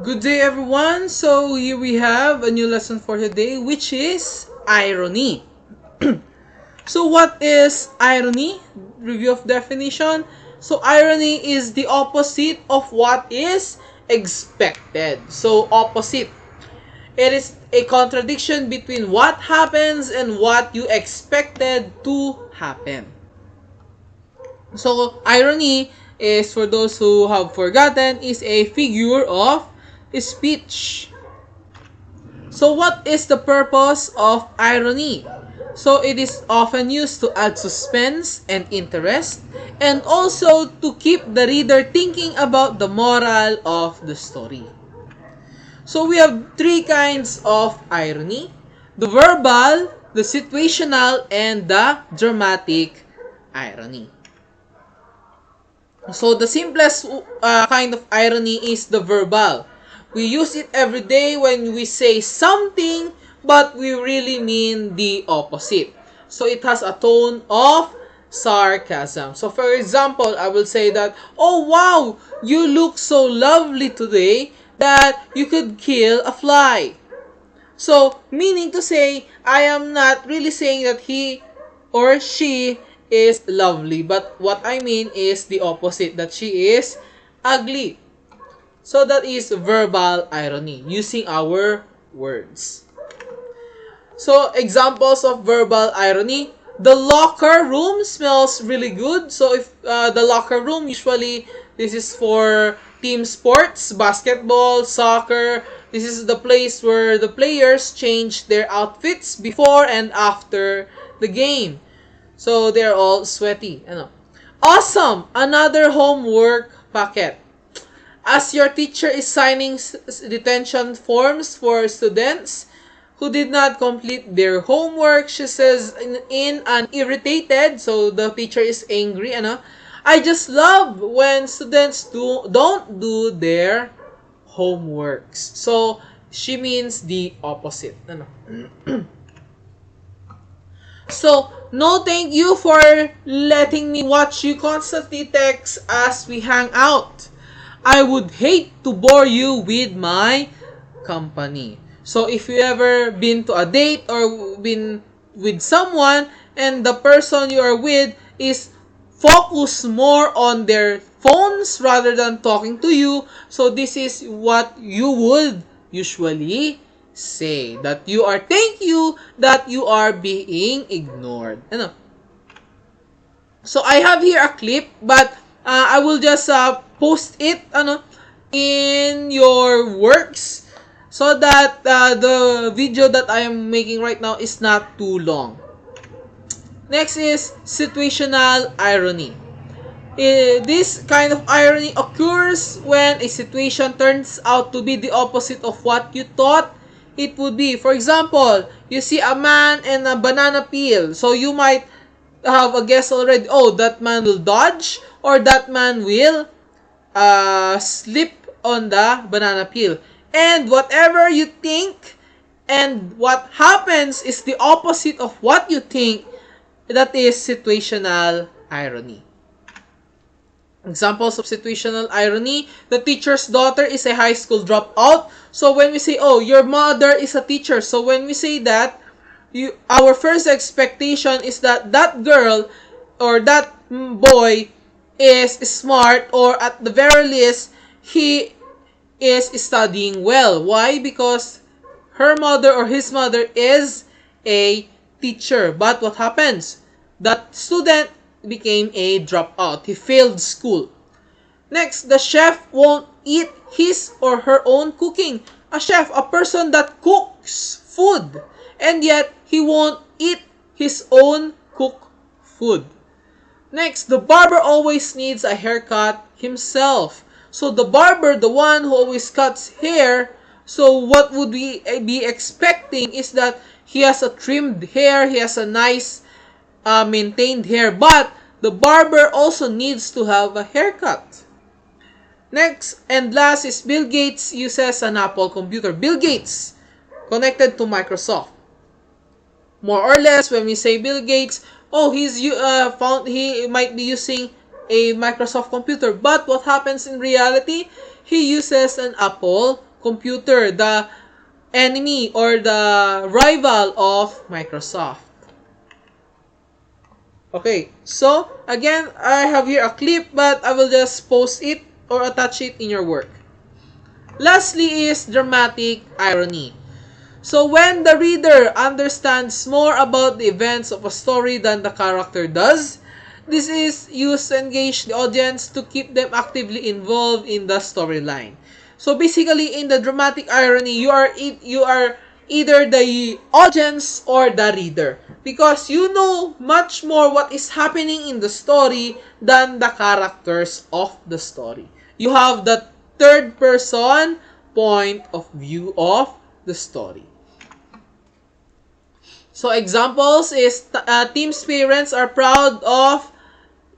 Good day, everyone. So here we have a new lesson for today, which is irony. So what is irony? Review of definition. So irony is the opposite of what is expected. So opposite. It is a contradiction between what happens and what you expected to happen. So irony is, for those who have forgotten, is a figure of speech. So what is the purpose of irony? So it is often used to add suspense and interest, and also to keep the reader thinking about the moral of the story. So we have three kinds of irony: the verbal, the situational, and the dramatic irony. So the simplest kind of irony is the verbal. We use it every day when we say something, but we really mean the opposite. So it has a tone of sarcasm. So for example, I will say that, "Oh wow, you look so lovely today that you could kill a fly." So meaning to say, I am not really saying that he or she is lovely, but what I mean is the opposite, that she is ugly. So that is verbal irony, using our words. So examples of verbal irony: the locker room smells really good. So if the locker room, usually this is for team sports, basketball, soccer. This is the place where the players change their outfits before and after the game. So they're all sweaty. Awesome! Another homework packet. As your teacher is signing detention forms for students who did not complete their homework, she says in an irritated, so the teacher is angry, "I just love when students don't do their homeworks." So she means the opposite. So, no thank you for letting me watch you constantly text as we hang out. I would hate to bore you with my company. So if you ever been to a date or been with someone and the person you are with is focused more on their phones rather than talking to you, so this is what you would usually say, that you are thank you that you are being ignored. So I have here a clip, but I will just post it in your works so that the video that I am making right now is not too long. Next is situational irony. This kind of irony occurs when a situation turns out to be the opposite of what you thought it would be. For example, you see a man and a banana peel. So you might have a guess already, oh, that man will dodge or that man will slip on the banana peel. And whatever you think and what happens is the opposite of what you think. That is situational irony. Examples of situational irony: the teacher's daughter is a high school dropout. So when we say, oh, your mother is a teacher, so when we say that, our first expectation is that that girl or that boy is smart, or at the very least, he is studying well. Why? Because her mother or his mother is a teacher. But what happens? That student became a dropout. He failed school. Next, the chef won't eat his or her own cooking. A chef, a person that cooks food, and yet he won't eat his own cooked food. Next, the barber always needs a haircut himself. So the barber, the one who always cuts hair, so what would we be expecting is that he has a trimmed hair, he has a nice maintained hair, but the barber also needs to have a haircut. Next and last is Bill Gates uses an Apple computer. Bill Gates connected to Microsoft. More or less, when we say Bill Gates, oh, he might be using a Microsoft computer. But what happens in reality? He uses an Apple computer, the enemy or the rival of Microsoft. Okay, so again, I have here a clip, but I will just post it or attach it in your work. Lastly is dramatic irony. So when the reader understands more about the events of a story than the character does, this is used to engage the audience to keep them actively involved in the storyline. So basically, in the dramatic irony, you are either the audience or the reader, because you know much more what is happening in the story than the characters of the story. You have the third person point of view of the story. So examples is Tim's parents are proud of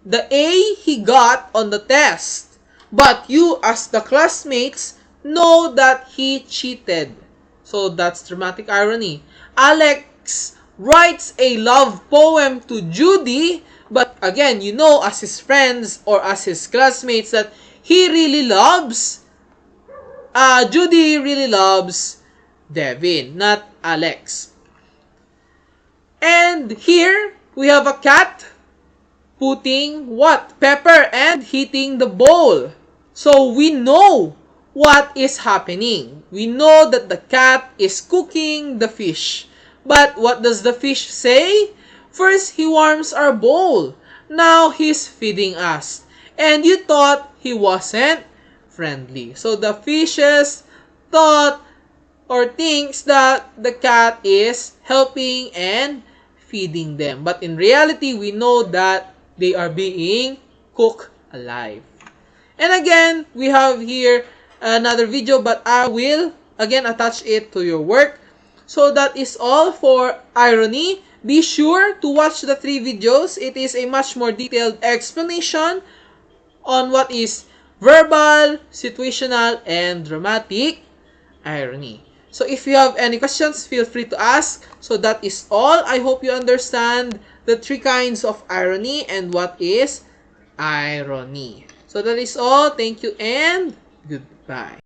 the A he got on the test, but you as the classmates know that he cheated. So that's dramatic irony. Alex writes a love poem to Judy, but again, you know as his friends or as his classmates that he really loves Judy really loves Devin, not Alex. And here, we have a cat putting what? Pepper and hitting the bowl. So we know what is happening. We know that the cat is cooking the fish. But what does the fish say? First, he warms our bowl. Now, he's feeding us. And you thought he wasn't friendly. So the fishes thought or thinks that the cat is helping and feeding them. But in reality, we know that they are being cooked alive. And again, we have here another video, but I will again attach it to your work. So that is all for irony. Be sure to watch the 3 videos. It is a much more detailed explanation on what is verbal, situational, and dramatic irony. So if you have any questions, feel free to ask. So that is all. I hope you understand the 3 kinds of irony and what is irony. So that is all. Thank you and goodbye.